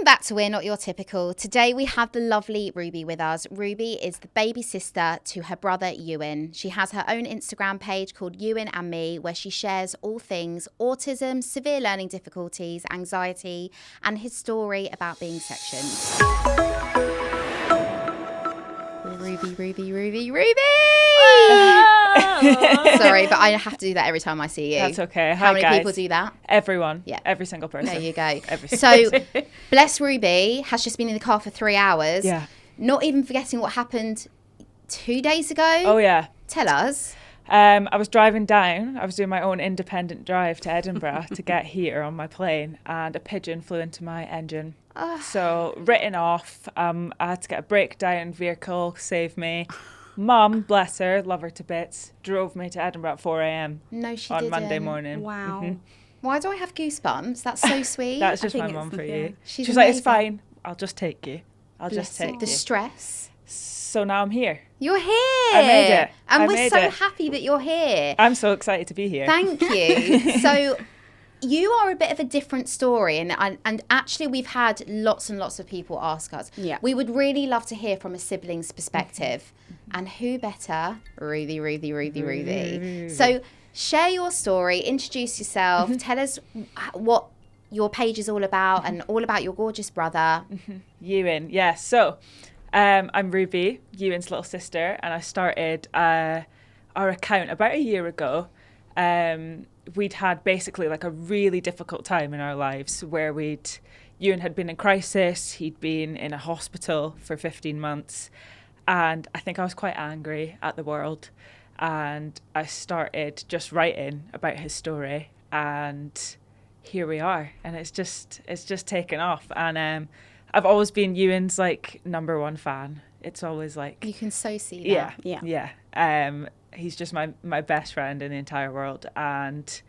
Welcome back to We're Not Your Typical. Today we have the lovely Ruby with us. Ruby is the baby sister to her brother Ewan. She has her own Instagram page called Euan and Me, where she shares all things autism, severe learning difficulties, anxiety, and his story about being sectioned. Ruby! Sorry, but I have to do that every time I see you. That's okay. How many people do that? Everyone. Yeah. Every single person. There you go. So, bless Ruby has just been in the car for 3 hours. Yeah. Not even forgetting what happened 2 days ago. Oh, yeah. Tell us. I was driving down. I was doing my own independent drive to Edinburgh to get here on my plane, and a pigeon flew into my engine. So, written off. I had to get a breakdown vehicle, save me. Mum, bless her, love her to bits, drove me to Edinburgh at 4 a.m. No, she on didn't. Monday morning. Wow. Mm-hmm. Why do I have goosebumps? That's so sweet. That's just I my think mum it's- for yeah. you. She's She was like, it's amazing. fine. I'll just take you. I'll Bless just you. take The you. stress. So now I'm here. You're here. I made it. And I we're made so it. happy that you're here. I'm so excited to be here. Thank you. So you are a bit of a different story, and actually we've had lots and lots of people ask us. Yeah. We would really love to hear from a sibling's perspective. And who better? Ruby. So share your story, introduce yourself, tell us what your page is all about and all about your gorgeous brother. Ewan, yeah. So I'm Ruby, Ewan's little sister, and I started our account about a year ago. We'd had basically like a really difficult time in our lives where Ewan had been in crisis, he'd been in a hospital for 15 months, and I think I was quite angry at the world, and I started just writing about his story, and here we are, and it's just taken off. And I've always been Ewan's like number one fan. It's always like, You can so see that. yeah. He's just my best friend in the entire world. And,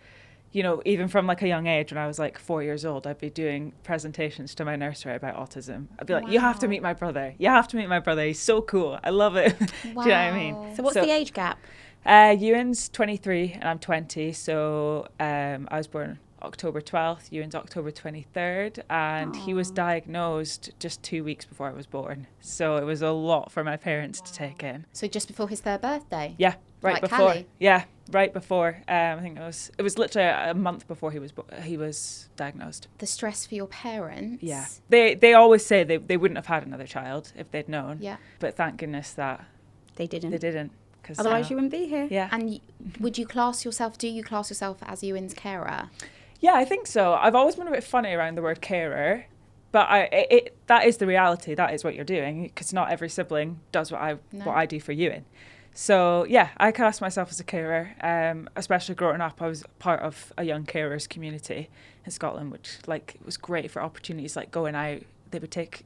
you know, even from like a young age, when I was like 4 years old, I'd be doing presentations to my nursery about autism. I'd be like, you have to meet my brother. You have to meet my brother. He's so cool. I love it. Do you know what I mean? So what's the age gap? Ewan's 23 and I'm 20. So I was born October 12th, Ewan's October 23rd, and he was diagnosed just 2 weeks before I was born. So it was a lot for my parents to take in. So just before his third birthday? Yeah, right Like before. Callie? Yeah, right before. I think it was literally a month before he was diagnosed. The stress for your parents? Yeah. They always say they wouldn't have had another child if they'd known. Yeah. But thank goodness that They didn't. they didn't. 'Cause, Otherwise you wouldn't be here. yeah. And do you class yourself as Ewan's carer? Yeah, I think so. I've always been a bit funny around the word carer, but that is the reality. That is what you're doing, because not every sibling does what I do for Ewan. So yeah, I class myself as a carer. Especially growing up, I was part of a young carers community in Scotland, which like was great for opportunities like going out. They would take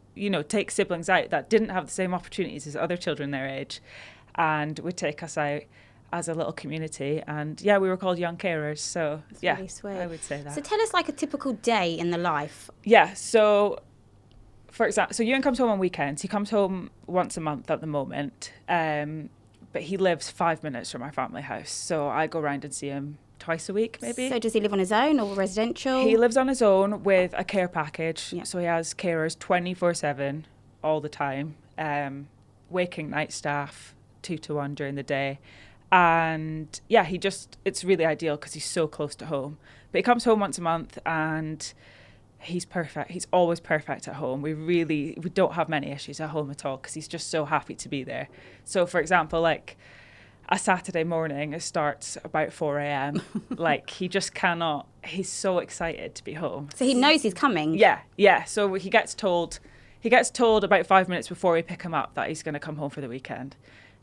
siblings out that didn't have the same opportunities as other children their age, and would take us out as a little community. And yeah, we were called young carers. So That's yeah, really sweet. I would say that. So tell us like a typical day in the life. Yeah, so for example, so Euan comes home on weekends. He comes home once a month at the moment, but he lives 5 minutes from our family house. So I go round and see him twice a week, maybe. So does he live on his own or residential? He lives on his own with a care package. Yeah. So he has carers 24/7 all the time, waking night staff 2-to-1 during the day. And yeah, it's really ideal because he's so close to home. But he comes home once a month and he's perfect. He's always perfect at home. We don't have many issues at home at all because he's just so happy to be there. So for example, like a Saturday morning, it starts about 4 a.m. Like he just cannot, he's so excited to be home. So he knows he's coming. Yeah. So he gets told about 5 minutes before we pick him up that he's going to come home for the weekend.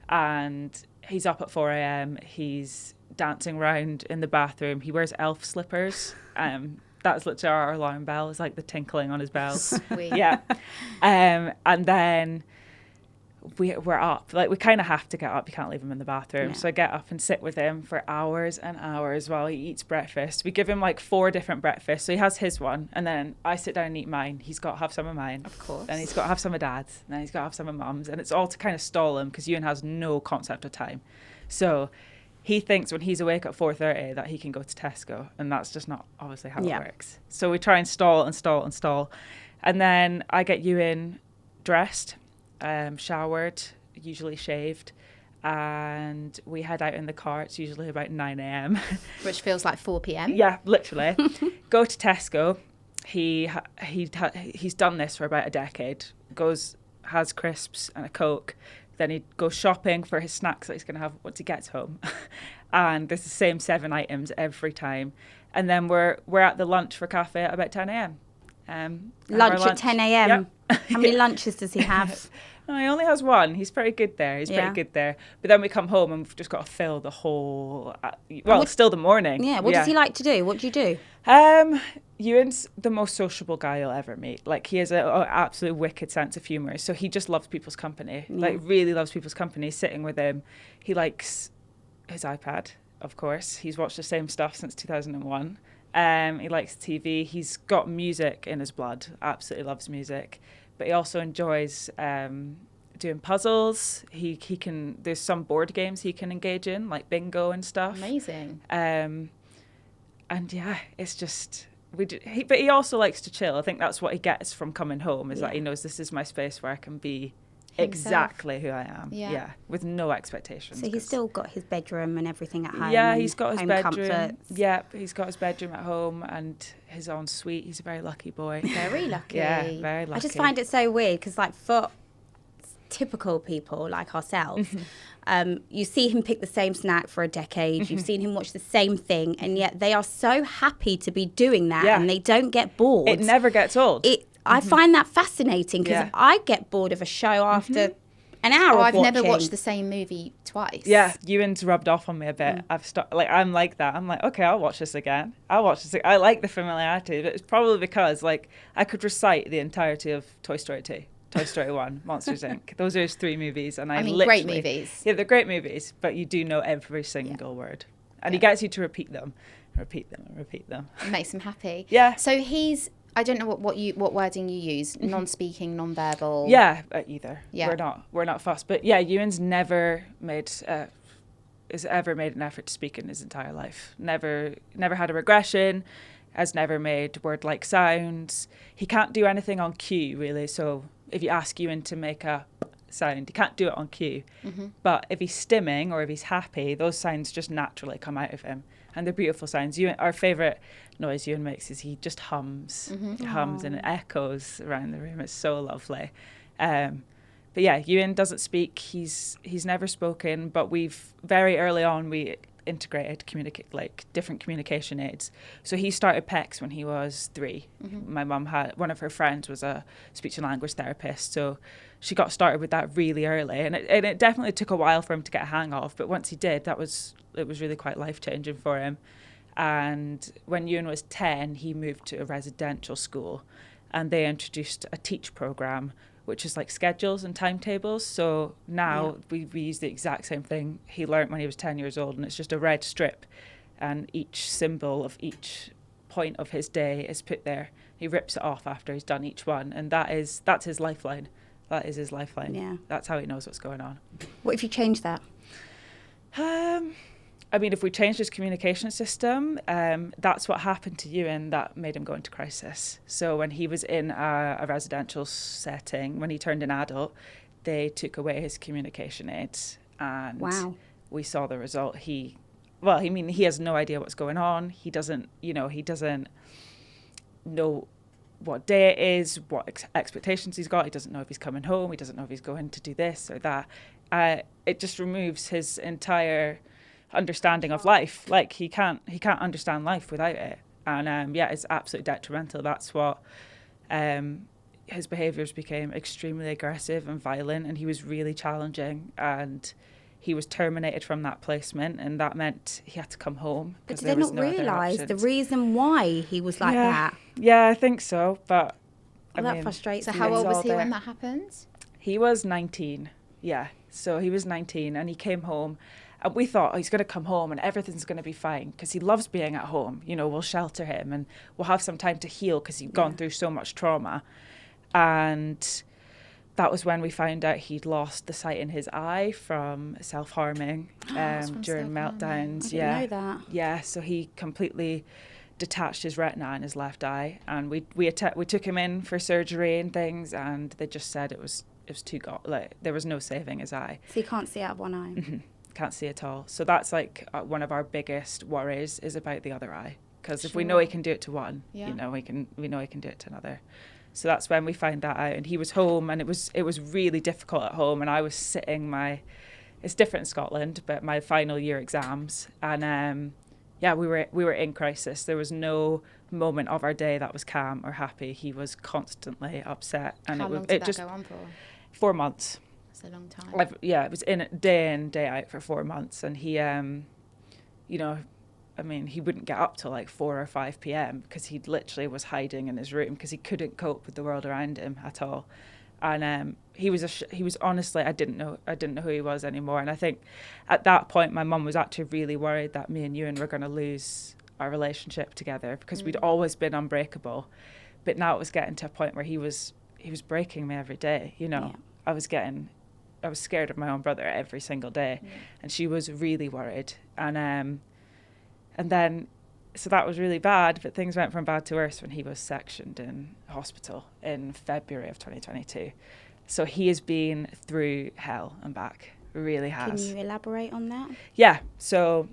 And he's up at 4 a.m. He's dancing around in the bathroom. He wears elf slippers. That's literally our alarm bell. It's like the tinkling on his bell. Sweet. Yeah. And then we're up. Like we kind of have to get up. You can't leave him in the bathroom. Yeah. So I get up and sit with him for hours and hours while he eats breakfast. We give him like 4 different breakfasts. So he has his one, and then I sit down and eat mine. He's got to have some of mine. Of course. Then he's got to have some of Dad's. And then he's got to have some of Mum's. And it's all to kind of stall him because Euan has no concept of time. So he thinks when he's awake at 4:30 that he can go to Tesco, and that's just not obviously how it works. So we try and stall. And then I get Euan dressed, showered, usually shaved, and we head out in the car. It's usually about 9 a.m. Which feels like 4 p.m. Yeah, literally. Go to Tesco. He's done this for about a decade. Has crisps and a Coke. Then he goes shopping for his snacks that he's going to have once he gets home. And there's the same 7 items every time. And then we're at the lunch for cafe at about 10 a.m. Lunch at 10 a.m. Yep. How many lunches does he have? No, he only has one. He's pretty good there. But then we come home and we've just got to fill the whole, still the morning. Yeah, what does he like to do? What do you do? Euan's the most sociable guy you'll ever meet. Like, he has an absolute wicked sense of humour. So he just loves people's company. Yeah. Like, really loves people's company, sitting with him. He likes his iPad, of course. He's watched the same stuff since 2001. He likes TV. He's got music in his blood. Absolutely loves music. But he also enjoys doing puzzles. He can. There's some board games he can engage in, like bingo and stuff. Amazing. And yeah, it's just but he also likes to chill. I think that's what he gets from coming home, is that he knows this is my space where I can be exactly who I am. Yeah, with no expectations. So he's still got his bedroom and everything at home. Yeah, he's got his bedroom. Comforts. Yep, he's got his bedroom at home and his ensuite. He's a very lucky boy. Very lucky. Yeah, very lucky. I just find it so weird because, like, for typical people like ourselves, you see him pick the same snack for a decade. You've seen him watch the same thing, and yet they are so happy to be doing that, and they don't get bored. It never gets old. I find that fascinating because I get bored of a show after an hour of I've watching. never watched the same movie twice. Yeah, Euan's rubbed off on me a bit. I'm like that. I'm like, okay, I'll watch this again. I like the familiarity, but it's probably because, like, I could recite the entirety of Toy Story 2, Toy Story 1, Monsters, Inc. Those are his 3 movies. And I mean, great movies. Yeah, they're great movies, but you do know every single word. And he gets you to repeat them. It makes him happy. Yeah. So he's, I don't know what wording you use, non-speaking, non-verbal. Yeah, either. Yeah. We're not fussed. But yeah, Euan's never made an effort to speak in his entire life. Never had a regression, has never made word-like sounds. He can't do anything on cue, really. So if you ask Euan to make a sound, he can't do it on cue. But if he's stimming or if he's happy, those sounds just naturally come out of him. And they're beautiful sounds. Our favourite noise Euan makes is he just hums. He hums and it echoes around the room. It's so lovely. But yeah, Euan doesn't speak. He's never spoken. But very early on we integrated different communication aids. So he started PECS when he was 3. My mum had one of her friends was a speech and language therapist, so she got started with that really early, and it definitely took a while for him to get a hang of. But once he did, it was really quite life-changing for him. And when Euan was 10, he moved to a residential school, and they introduced a teach program, which is like schedules and timetables. So now we use the exact same thing he learnt when he was 10 years old, and it's just a red strip, and each symbol of each point of his day is put there. He rips it off after he's done each one, and that's his lifeline. That is his lifeline. Yeah. That's how he knows what's going on. What if you change that? I mean, if we changed his communication system, that's what happened to Euan that made him go into crisis. So when he was in a residential setting, when he turned an adult, they took away his communication aids. And we saw the result. He has no idea what's going on. He doesn't know what day it is, what expectations he's got. He doesn't know if he's coming home. He doesn't know if he's going to do this or that. It just removes his entire understanding of life. Like, he can't understand life without it. And it's absolutely detrimental. That's what his behaviours became extremely aggressive and violent, and he was really challenging, and he was terminated from that placement, and that meant he had to come home. But did they not realise the reason why he was like that? Yeah, I think so. But that frustrates me. So how old was he when that happened? He was 19. Yeah, so he was 19, and he came home. And we thought, he's going to come home and everything's going to be fine because he loves being at home. We'll shelter him and we'll have some time to heal because he'd gone through so much trauma. And that was when we found out he'd lost the sight in his eye from self-harming during meltdowns. I didn't know that. Yeah, so he completely detached his retina in his left eye, and we took him in for surgery and things, and they just said it was too like there was no saving his eye. So you can't see out of one eye. Mm-hmm. Can't see at all. So that's like one of our biggest worries is about the other eye, because if we know he can do it to one, we know he can do it to another. So that's when we found that out, and he was home, and it was really difficult at home, and I was sitting it's different in Scotland, but my final year exams, and we were in crisis. There was no moment of our day that was calm or happy. He was constantly upset, and How long did that go on for? 4 months. That's a long time. It was in day out for 4 months, and he, he wouldn't get up till like 4 or 5 p.m. because he literally was hiding in his room because he couldn't cope with the world around him at all. And he was honestly, I didn't know who he was anymore. And I think at that point, my mum was actually really worried that me and Euan were going to lose our relationship together, because we'd always been unbreakable. But now it was getting to a point where he was breaking me every day. Yeah. I was scared of my own brother every single day, and she was really worried. And then, so that was really bad, but things went from bad to worse when he was sectioned in hospital in February of 2022. So he has been through hell and back, really has. Can you elaborate on that? Yeah, so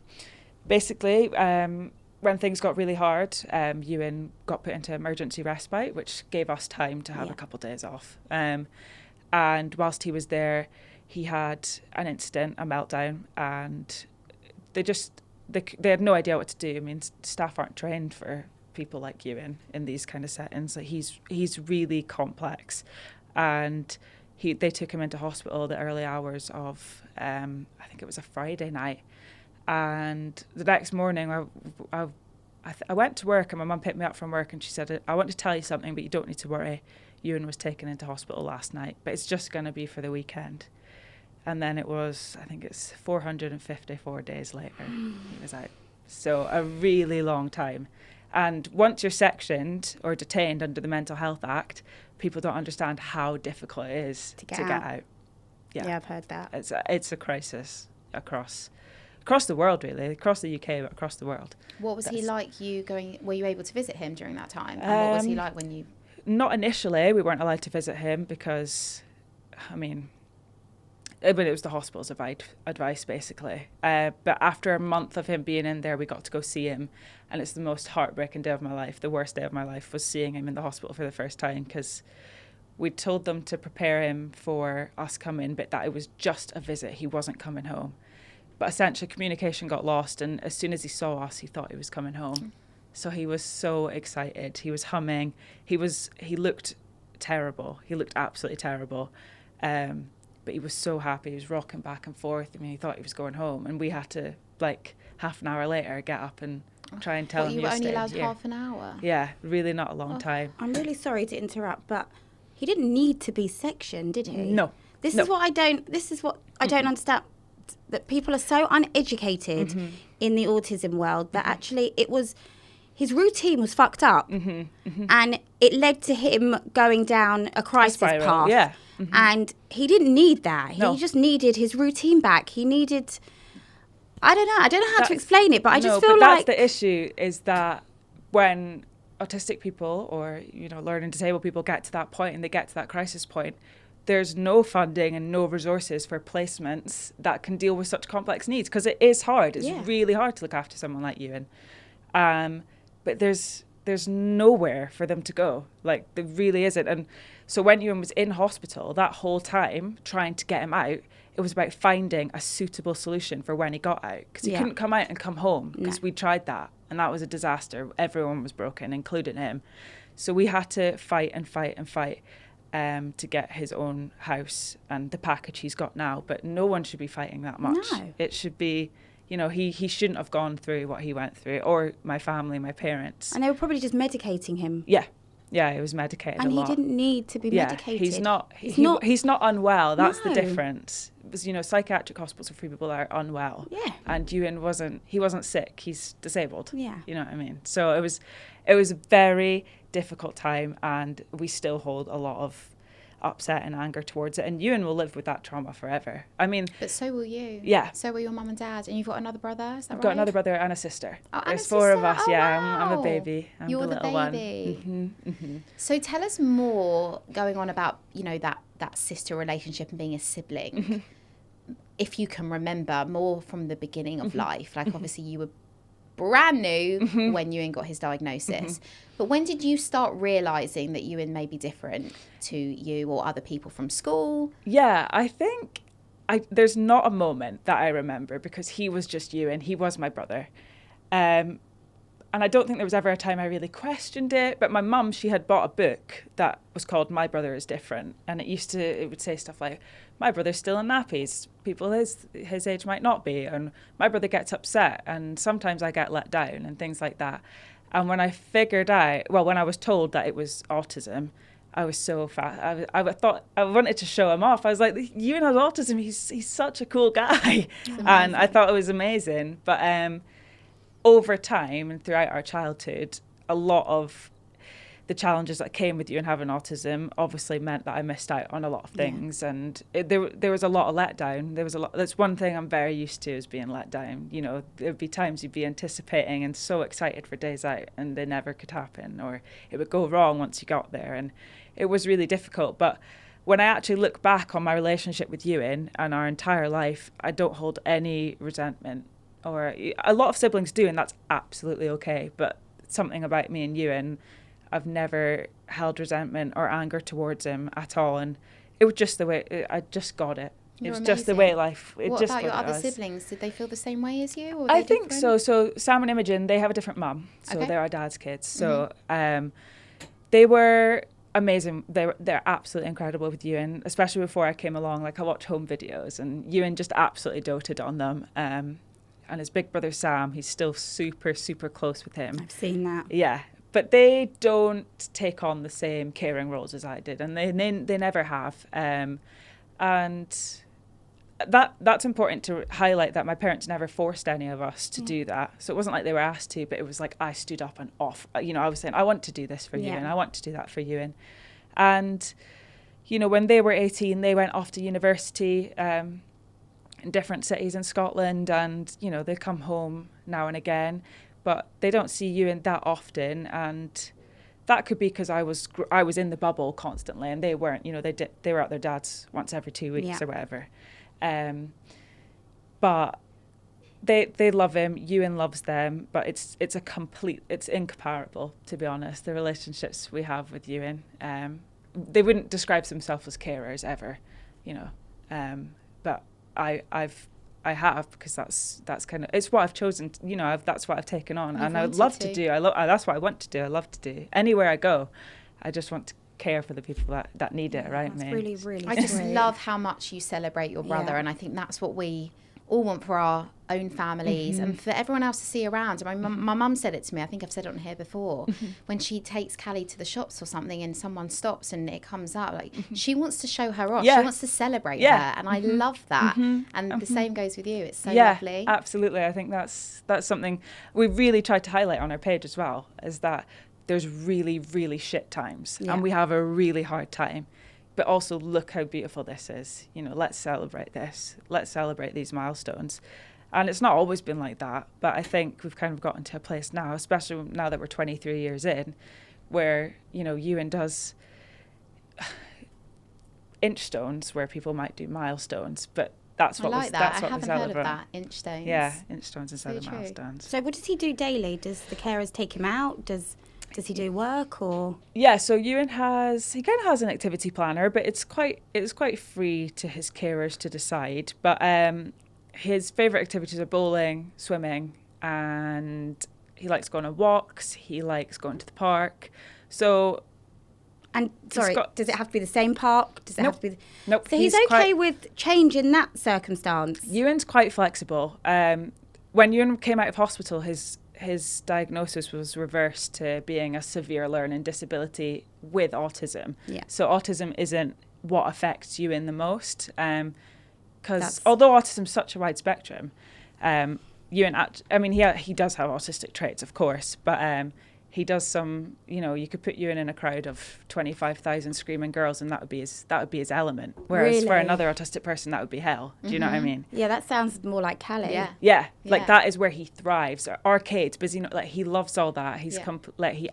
basically, when things got really hard, Euan got put into emergency respite, which gave us time to have a couple of days off. And whilst he was there, he had an incident, a meltdown, and they had no idea what to do. I mean, staff aren't trained for people like Euan in these kind of settings. Like he's really complex, and they took him into hospital the early hours of I think it was a Friday night, and the next morning I went to work, and my mum picked me up from work, and she said, "I want to tell you something, but you don't need to worry. Euan was taken into hospital last night, but it's just going to be for the weekend." And then it's 454 days later, he was out. So a really long time. And once you're sectioned or detained under the Mental Health Act, people don't understand how difficult it is to get out. Yeah, I've heard that. It's a crisis across the world, really, across the UK, but across the world. What was he like? Were you able to visit him during that time? And what was he like when you? Not initially. We weren't allowed to visit him because, but it was the hospital's advice, basically. But after a month of him being in there, we got to go see him. And it's the most heartbreaking day of my life. The worst day of my life was seeing him in the hospital for the first time, because we told them to prepare him for us coming, but that it was just a visit. He wasn't coming home. But essentially, communication got lost. And as soon as he saw us, he thought he was coming home. So he was so excited. He was humming. He looked terrible. He looked absolutely terrible. But he was so happy. He was rocking back and forth. I mean, he thought he was going home, and we had to, like, half an hour later, get up and try and tell him you were only allowed half an hour. Yeah, really not a long time. I'm really sorry to interrupt, but he didn't need to be sectioned, did he? No. This is what I don't understand. That people are so uneducated in the autism world that actually his routine was fucked up, and it led to him going down a crisis path. Yeah. And he didn't need that. No. He just needed his routine back. He needed, I don't know how to explain it, but I just feel like that's the issue, is that when autistic people or, learning disabled people get to that point and they get to that crisis point, there's no funding and no resources for placements that can deal with such complex needs, because it is hard. It's really hard to look after someone like Euan. But there's nowhere for them to go. Like, there really isn't. And so when Euan was in hospital, that whole time trying to get him out, it was about finding a suitable solution for when he got out, because he couldn't come out and come home, because we tried that, and that was a disaster. Everyone was broken, including him. So we had to fight and fight and fight to get his own house and the package he's got now. But no one should be fighting that much. No. It should be, he shouldn't have gone through what he went through, or my family, my parents. And they were probably just medicating him. Yeah, he was medicated and a lot. he didn't need to be medicated. He's not unwell. That's the difference. Because, psychiatric hospitals are for people that are unwell. Yeah. And Euan wasn't sick. He's disabled. Yeah. You know what I mean? So it was a very difficult time, and we still hold a lot of upset and anger towards it. And Euan will live with that trauma forever. I mean, But so will you. Yeah. So will your mum and dad. And you've got another brother, is that right? I've got another brother and a sister. Oh, and There's a 4 of sister? us. Oh, Yeah, I'm a wow. baby. I'm You're the the little baby. one. So tell us more going on about, you know, that sister relationship and being a sibling. If you can remember more from the beginning of life, like obviously you were brand new when Euan got his diagnosis. But when did you start realising that Euan may be different to you or other people from school? Yeah, I think there's not a moment that I remember because he was just Euan. He was my brother. And I don't think there was ever a time I really questioned it. But my mum, she had bought a book that was called My Brother is Different. And it would say stuff like, my brother's still in nappies. People his age might not be. And my brother gets upset. And sometimes I get let down and things like that. And when I figured out, when I was told that it was autism, I was so fast. I thought I wanted to show him off. I was like, Euan has autism. He's such a cool guy. And I thought it was amazing. But over time and throughout our childhood, a lot of the challenges that came with Euan having autism obviously meant that I missed out on a lot of things. And there was a lot of letdown. That's one thing I'm very used to, is being let down. You know, there'd be times you'd be anticipating and so excited for days out and they never could happen, or it would go wrong once you got there. And it was really difficult. But when I actually look back on my relationship with Euan and our entire life, I don't hold any resentment. Or a lot of siblings do, and that's absolutely okay. But something about me and Euan, I've never held resentment or anger towards him at all. And it was just the way, I just got it. You're it was amazing. just the way life, it What just about your what it other was. siblings? Did they feel the same way as you? Or I think so. So Sam and Imogen, they have a different mum. So Okay. they're our dad's kids. So they were amazing. They're absolutely incredible with Euan, especially before I came along. Like, I watch home videos and Euan just absolutely doted on them. And his big brother Sam, he's still super, super close with him. I've seen that. Yeah, but they don't take on the same caring roles as I did, and they never have. And that's important to highlight, that my parents never forced any of us to do that. So it wasn't like they were asked to, but it was like I stood up and off. You know, I was saying, I want to do this for you, and I want to do that for you. And you know, when they were 18, they went off to university. In different cities in Scotland, and you know, they come home now and again, but they don't see Euan that often, and that could be because I was in the bubble constantly, and they weren't. You know, they were at their dad's once every 2 weeks or whatever. But they love him. Euan loves them, but it's incomparable, to be honest. The relationships we have with Euan, they wouldn't describe themselves as carers ever, you know, but I have, because that's kind of, it's what I've chosen, you know, that's what I've taken on. And I would love to do. That's what I want to do. I love to do. Anywhere I go, I just want to care for the people that need it, right? That's really, really I just sweet. love how much you celebrate your brother, and I think that's what we all want for our own families and for everyone else to see around. My mum said it to me, I think I've said it on here before, when she takes Callie to the shops or something and someone stops and it comes up, like she wants to show her off, she wants to celebrate her, and I love that. And the same goes with you. It's so lovely. Absolutely. I think that's something we really tried to highlight on our page as well, is that there's really, really shit times and we have a really hard time. But also, look how beautiful this is. You know, let's celebrate this. Let's celebrate these milestones. And it's not always been like that. But I think we've kind of gotten to a place now, especially now that we're 23 years in, where, you know, Euan does inch stones where people might do milestones. But that's what I that's what we haven't celebrate. heard of that, inch stones. Yeah, inch stones instead of So true. milestones. So what does he do daily? Does the carers take him out? Does he do work or? Yeah, so Euan kind of has an activity planner, but it's quite free to his carers to decide. But his favourite activities are bowling, swimming, and he likes going on walks. He likes going to the park. So. And sorry, does it have to be the same park? Does it have to be? Nope. So he's okay with change in that circumstance. Euan's quite flexible. When Euan came out of hospital, his diagnosis was reversed to being a severe learning disability with autism. Yeah. So autism isn't what affects Euan the most, because although autism is such a wide spectrum, Euan, I mean, he does have autistic traits, of course, but he does some, you know, you could put Ewan in a crowd of 25,000 screaming girls and that would be his element. Whereas for another autistic person, that would be hell. Do you know what I mean? Yeah, that sounds more like Callie. Yeah. Like that is where he thrives. Arcades, but he loves all that. He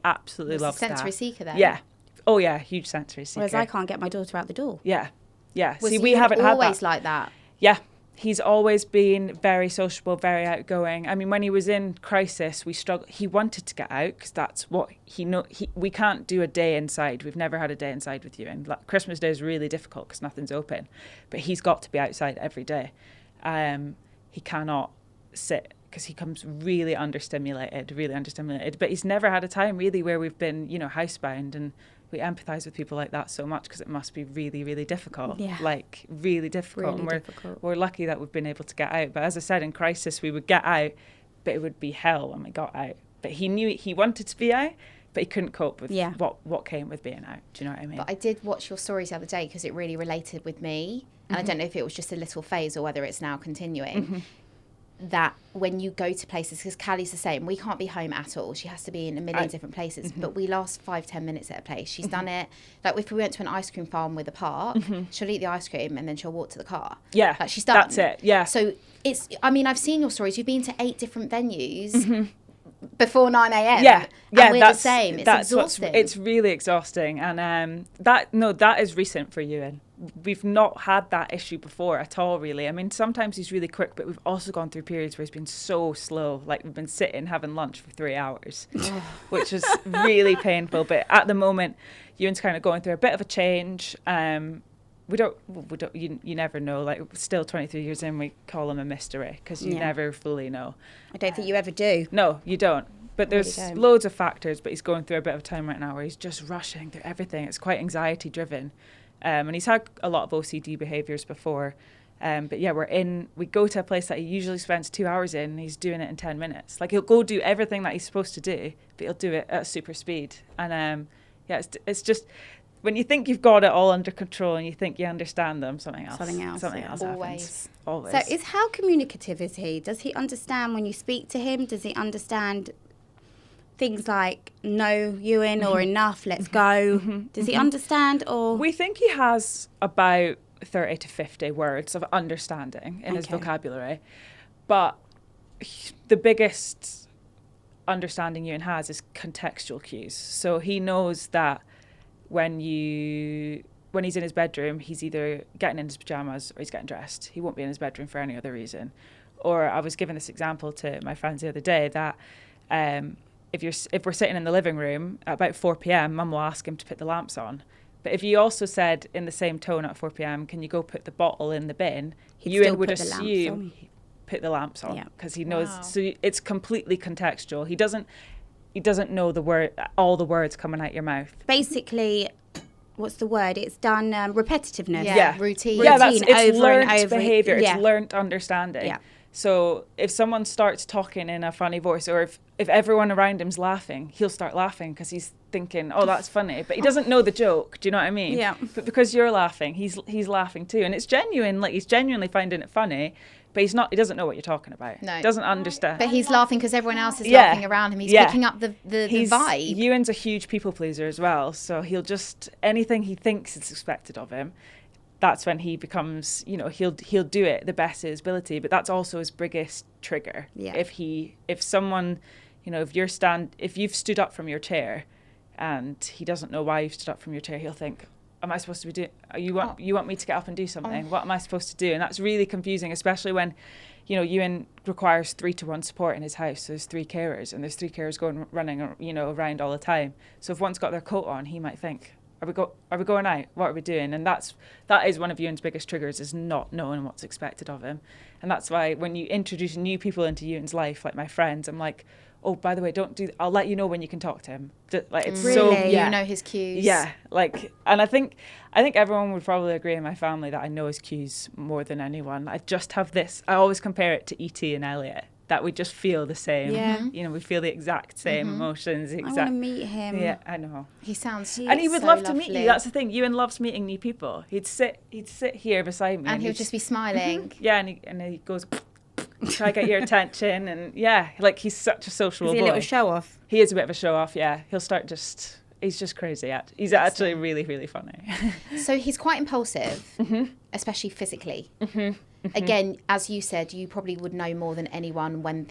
absolutely loves that. Sensory seeker then. Yeah. Oh yeah, huge sensory seeker. Whereas I can't get my daughter out the door. Yeah. Was See, we haven't had that. Always like that. Yeah. He's always been very sociable, very outgoing. I mean, when he was in crisis, we struggled. He wanted to get out because that's what we can't do a day inside. We've never had a day inside with you. And like, Christmas Day is really difficult because nothing's open. But he's got to be outside every day. He cannot sit because he comes really understimulated. But he's never had a time really where we've been, you know, housebound, and we empathise with people like that so much because it must be really, really difficult. Yeah. Like, really difficult. Really And we're lucky that we've been able to get out. But as I said, in crisis, we would get out, but it would be hell when we got out. But he knew he wanted to be out, but he couldn't cope with what came with being out. Do you know what I mean? But I did watch your stories the other day because it really related with me. And I don't know if it was just a little phase or whether it's now continuing. That when you go to places, because Callie's the same, we can't be home at all. She has to be in a million different places, but we last 5-10 minutes at a place. She's done it. Like if we went to an ice cream farm with a park, she'll eat the ice cream and then she'll walk to the car. Yeah, like she's done. That's it. Yeah. So it's. I mean, I've seen your stories. You've been to 8 different venues before 9 a.m. Yeah, and we're the same. It's exhausting. It's really exhausting, and that is recent for Euan. We've not had that issue before at all, really. I mean, sometimes he's really quick, but we've also gone through periods where he's been so slow. Like we've been sitting having lunch for 3 hours, which is really painful. But at the moment, Euan's kind of going through a bit of a change. We don't. You never know. Like still 23 years in, we call him a mystery because you never fully know. I don't think you ever do. No, you don't. But there's loads of factors. But he's going through a bit of time right now where he's just rushing through everything. It's quite anxiety driven. And he's had a lot of OCD behaviours before. But yeah, we go to a place that he usually spends 2 hours in, and he's doing it in 10 minutes. Like he'll go do everything that he's supposed to do, but he'll do it at super speed. And it's just, when you think you've got it all under control and you think you understand them, something else happens. Always. So how communicative is he? Does he understand when you speak to him? Does he understand things like no, Euan, or enough, let's go? Does he understand? Or we think he has about 30 to 50 words of understanding in his vocabulary, but the biggest understanding Euan has is contextual cues. So he knows that when he's in his bedroom, he's either getting in his pajamas or he's getting dressed. He won't be in his bedroom for any other reason. Or I was giving this example to my friends the other day that if we're sitting in the living room at about 4 p.m, Mum will ask him to put the lamps on. But if you also said in the same tone at 4 p.m, can you go put the bottle in the bin, Euan would assume put the lamps on because he knows. Wow. So it's completely contextual. He doesn't know all the words coming out your mouth. Basically, what's the word? It's done repetitiveness. Yeah. Routine. Yeah, it's over learned and over. behaviour. It's learnt understanding. Yeah. So if someone starts talking in a funny voice, or if everyone around him's laughing, he'll start laughing because he's thinking, oh, that's funny. But he doesn't know the joke. Do you know what I mean? Yeah. But because you're laughing, he's laughing too. And it's genuine, like he's genuinely finding it funny. But he doesn't know what you're talking about. No. He doesn't understand. But he's laughing because everyone else is laughing around him. He's picking up the vibe. Euan's a huge people pleaser as well. So he'll just, anything he thinks is expected of him, that's when he becomes, he'll do it the best of his ability. But that's also his biggest trigger. Yeah. If someone, if you've stood up from your chair and he doesn't know why you've stood up from your chair, he'll think, am I supposed to be doing? You want me to get up and do something? What am I supposed to do? And that's really confusing, especially when, Euan requires 3-to-1 support in his house. So there's 3 carers, and there's 3 carers running, around all the time. So if one's got their coat on, he might think, are we going out? What are we doing? And that is one of Euan's biggest triggers, is not knowing what's expected of him. And that's why when you introduce new people into Euan's life, like my friends, I'm like, oh, by the way, I'll let you know when you can talk to him. Like, it's really? so, you know his cues. Yeah, and I think everyone would probably agree in my family that I know his cues more than anyone. I just have this, I always compare it to E.T. and Elliot, that we just feel the same. Yeah. We feel the exact same emotions. I want to meet him. Yeah, I know. He sounds and he would love to meet you. That's the thing. Euan loves meeting new people. He'd sit here beside me. And he would just be smiling. Yeah, and he goes, try to get your attention. And yeah, like he's such a sociable Is he boy. a little show off? He is a bit of a show off, yeah. He'll start he's just crazy. He's actually really, really funny. So he's quite impulsive, especially physically. Again, as you said, you probably would know more than anyone when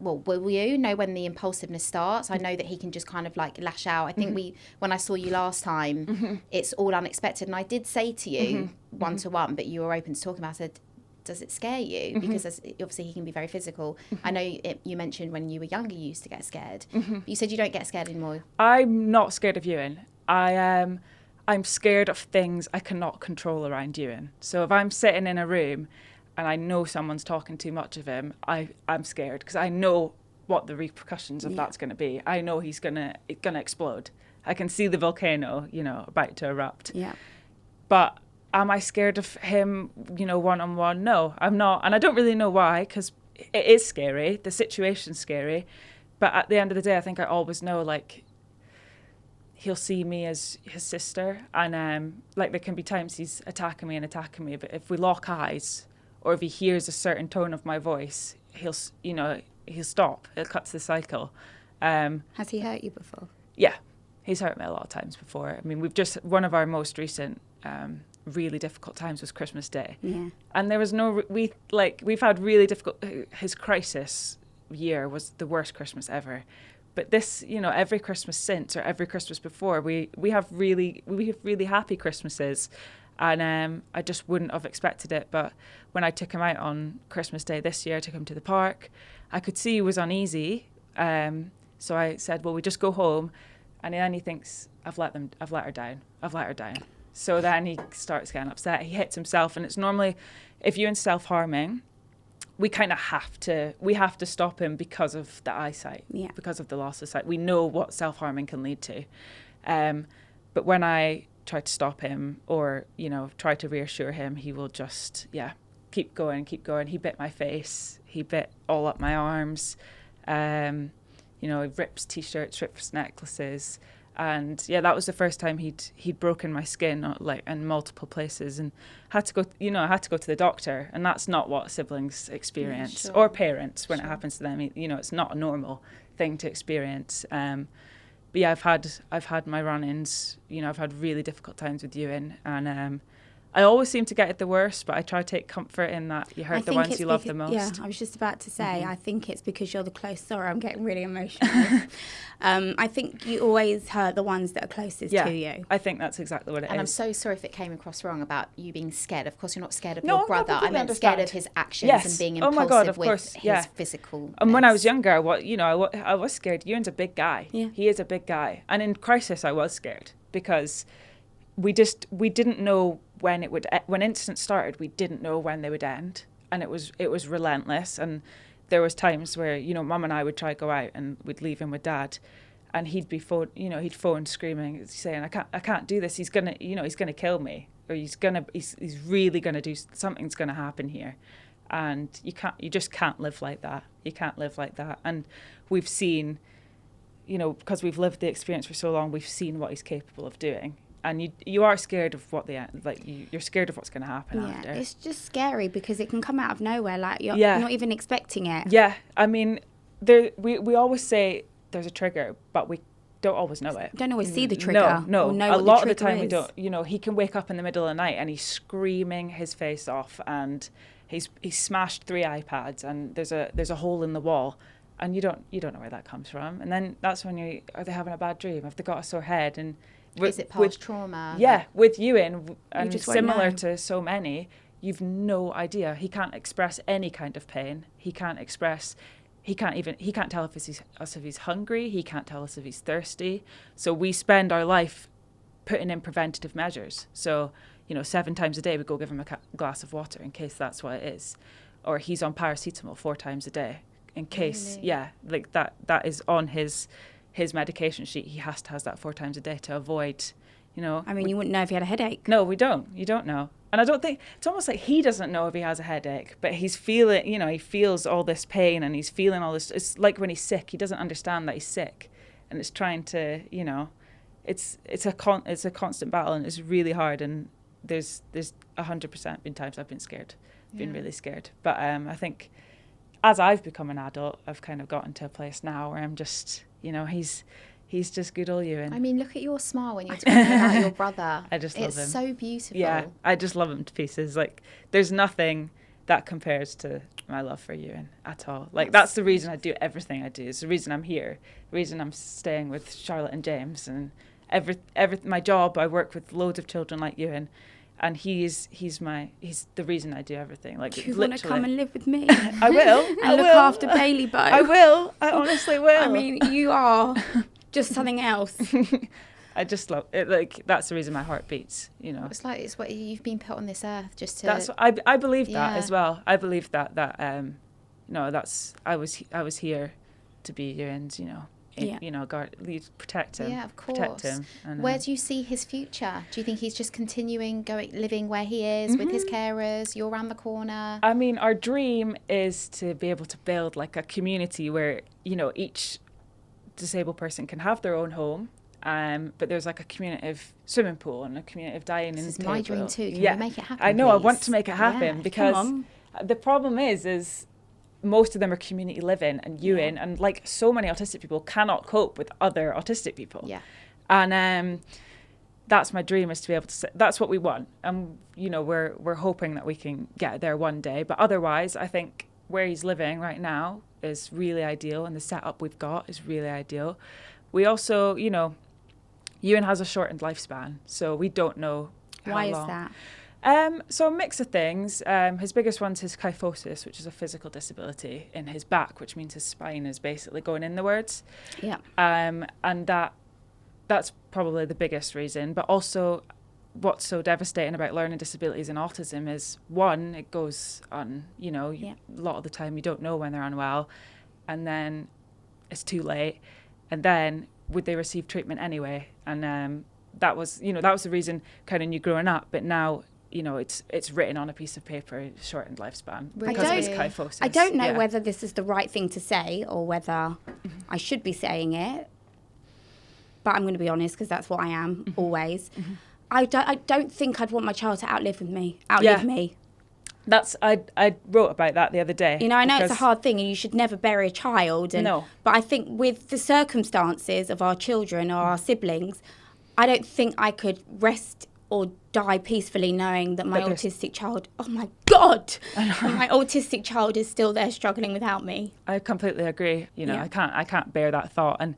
will you know when the impulsiveness starts? I know that he can just kind of like lash out. I think when I saw you last time, it's all unexpected. And I did say to you one-to-one, but you were open to talking about it. I said, does it scare you? Because obviously he can be very physical. I know you mentioned when you were younger you used to get scared. But you said you don't get scared anymore. I'm not scared of Euan. I'm scared of things I cannot control around Euan. So if I'm sitting in a room and I know someone's talking too much of him, I'm scared because I know what the repercussions of that's going to be. I know it's gonna explode. I can see the volcano, about to erupt. Yeah. But am I scared of him, one-on-one? No, I'm not. And I don't really know why, because it is scary. The situation's scary. But at the end of the day, I think I always know, like, he'll see me as his sister. And, there can be times he's attacking me. But if we lock eyes, or if he hears a certain tone of my voice, he'll stop. He'll cut the cycle. Has he hurt you before? Yeah, he's hurt me a lot of times before. I mean, one of our most recent really difficult times was Christmas Day. Yeah. And there was we've had really difficult, his crisis year was the worst Christmas ever. But this, every Christmas since or every Christmas before, we have really happy Christmases. And I just wouldn't have expected it. But when I took him out on Christmas Day this year, I took him to the park, I could see he was uneasy. So I said, well, we just go home. And then he thinks, I've let her down. So then he starts getting upset. He hits himself. And it's normally, if you're in self-harming, we kind of have to stop him because of the eyesight, because of the loss of sight. We know what self-harming can lead to. But when I try to stop him or, try to reassure him, he will just, keep going. He bit my face. He bit all up my arms. He rips T-shirts, rips necklaces. And that was the first time he'd broken my skin, in multiple places, and had to go. I had to go to the doctor, and that's not what siblings experience or parents when it happens to them. It's not a normal thing to experience. But I've had my run-ins. I've had really difficult times with Euan, and I always seem to get it the worst, but I try to take comfort in that you hurt the ones you love the most. Yeah, I was just about to say, I think it's because you're the close. Sorry, I'm getting really emotional. I think you always hurt the ones that are closest to you. I think that's exactly what it is. And I'm so sorry if it came across wrong about you being scared. Of course, you're not scared of No, your brother. I meant scared of his actions and being impulsive my God, of with course. his physical. And when I was younger, I was scared. Euan's a big guy. Yeah. He is a big guy. And in crisis, I was scared because we didn't know when incidents started, we didn't know when they would end, and it was relentless. And there was times where Mum and I would try to go out and we'd leave him with Dad, and he'd phone screaming, saying, I can't do this. He's gonna kill me, or he's really gonna do something's gonna happen here, and you just can't live like that. You can't live like that. And we've seen, because we've lived the experience for so long, we've seen what he's capable of doing. And you are scared of you're scared of what's going to happen after. Yeah, it's just scary because it can come out of nowhere. Like you're not even expecting it. Yeah, I mean, we always say there's a trigger, but we don't always know it. Don't always see the trigger. No. Or know A what lot the of the time is. we don't. He can wake up in the middle of the night and he's screaming his face off, and he's smashed 3 iPads, and there's a hole in the wall, and you don't know where that comes from. And then that's when are they having a bad dream? Have they got a sore head? And is it past trauma? Yeah, with Euan, and just similar won't know. to so many, you've no idea. He can't express any kind of pain. He can't tell us if he's hungry. He can't tell us if he's thirsty. So we spend our life putting in preventative measures. So 7 times a day we go give him a glass of water in case that's what it is, or he's on paracetamol 4 times a day in case. Really? That is on his medication sheet. He has to have that 4 times a day to avoid, I mean, you wouldn't know if he had a headache. No, we don't. You don't know. And I don't think, it's almost like he doesn't know if he has a headache, but he's feeling, he feels all this pain and he's feeling all this. It's like when he's sick, he doesn't understand that he's sick. And it's trying to, it's a constant battle, and it's really hard. And there's 100% been times I've been scared, been really scared. But I think as I've become an adult, I've kind of gotten to a place now where I'm just, he's just good old Ewan. I mean, look at your smile when you're talking about your brother. I just love him. It's so beautiful. Yeah, I just love him to pieces. Like, there's nothing that compares to my love for Euan at all. Like, that's the reason I do everything I do. It's the reason I'm here. The reason I'm staying with Charlotte and James. And my job, I work with loads of children like Euan. And he's the reason I do everything. Like, you want to come and live with me? I will. And look after Bailey Bo. I will. I honestly will. I mean, you are just something else. I just love it. Like, that's the reason my heart beats. It's what you've been put on this earth just to. That's I believe that as well. I believe that that's I was here to be Euan's. Guard, lead, protect him. Yeah, of course. Protect him. And, where do you see his future? Do you think he's just continuing living where he is with his carers? You're around the corner. I mean, our dream is to be able to build like a community where each disabled person can have their own home. But there's like a community swimming pool and a community dining. This is my dream too. Can we make it happen? I know. Please? I want to make it happen because the problem is most of them are community living, and Euan and like so many autistic people cannot cope with other autistic people. Yeah. And that's my dream, is to be able to. That's what we want, and we're hoping that we can get there one day. But otherwise, I think where he's living right now is really ideal, and the setup we've got is really ideal. We also, Euan has a shortened lifespan, so we don't know how long. Why is that? So a mix of things. His biggest one's his kyphosis, which is a physical disability in his back, which means his spine is basically going inwards. Yeah. And that's probably the biggest reason. But also, what's so devastating about learning disabilities and autism is, one, it goes on, a lot of the time you don't know when they're unwell, and then it's too late. And then would they receive treatment anyway? And that was the reason kind of knew growing up. But now, it's written on a piece of paper, shortened lifespan, because of his kyphosis. I don't know whether this is the right thing to say or whether I should be saying it. But I'm going to be honest, because that's what I am always. I don't think I'd want my child to outlive me. That's I wrote about that the other day. I know it's a hard thing, and you should never bury a child. But I think with the circumstances of our children or our siblings, I don't think I could rest or die peacefully knowing that my autistic child, oh my God, my autistic child is still there struggling without me. I completely agree. I can't bear that thought. And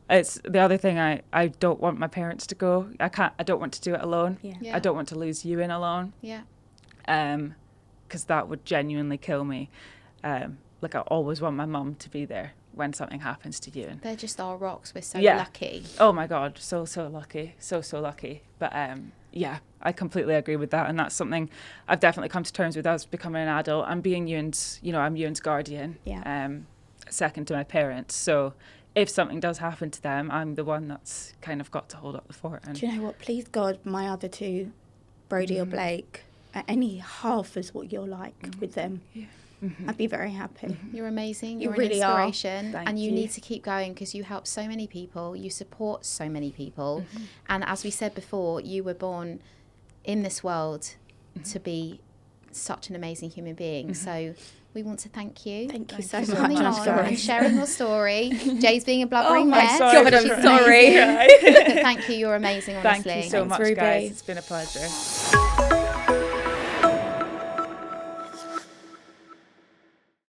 it's the other thing, I don't want my parents to go. I don't want to do it alone. I don't want to lose Euan alone. Because that would genuinely kill me. Like, I always want my mum to be there when something happens to Euan. They're just our rocks. We're so lucky. Oh my God, so lucky, so lucky. But I completely agree with that, and that's something I've definitely come to terms with as becoming an adult and being Euan's. I'm Euan's guardian. Second to my parents. So if something does happen to them, I'm the one that's kind of got to hold up the fort. And do you know what? Please God, my other two, Brody or Blake, are any half as what you're like with them. I'd be very happy. You're amazing. You You're really an inspiration. Thank and you you. need to keep going, because you help so many people. You support so many people. And as we said before, you were born in this world to be such an amazing human being. So we want to thank you. Thank you so for much. coming I'm on sorry. and sharing your story. Jay's being a blubbering mess. God, I'm sorry. But thank you. You're amazing, honestly. Thank you so much, Ruby. guys. It's been a pleasure.